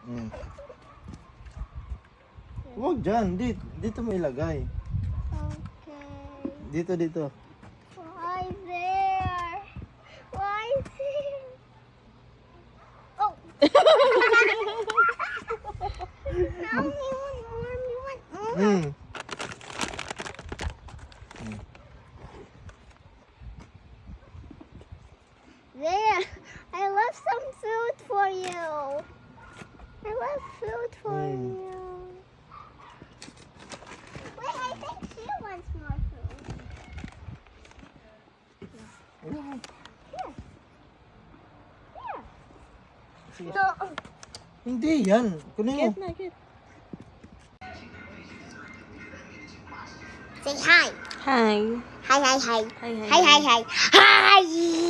Mm. Huwag dyan. Dito mo ilagay. Okay. Dito. Why there? Why there? Oh! Now me want more. Mm. There! I left some food for you. I left food for you. Wait, I think she wants more food. Here. Here. Sige. No. Hindi yan. Kunin mo. Get. Say hi. Hi. Hi. Hi. Hi. Hi.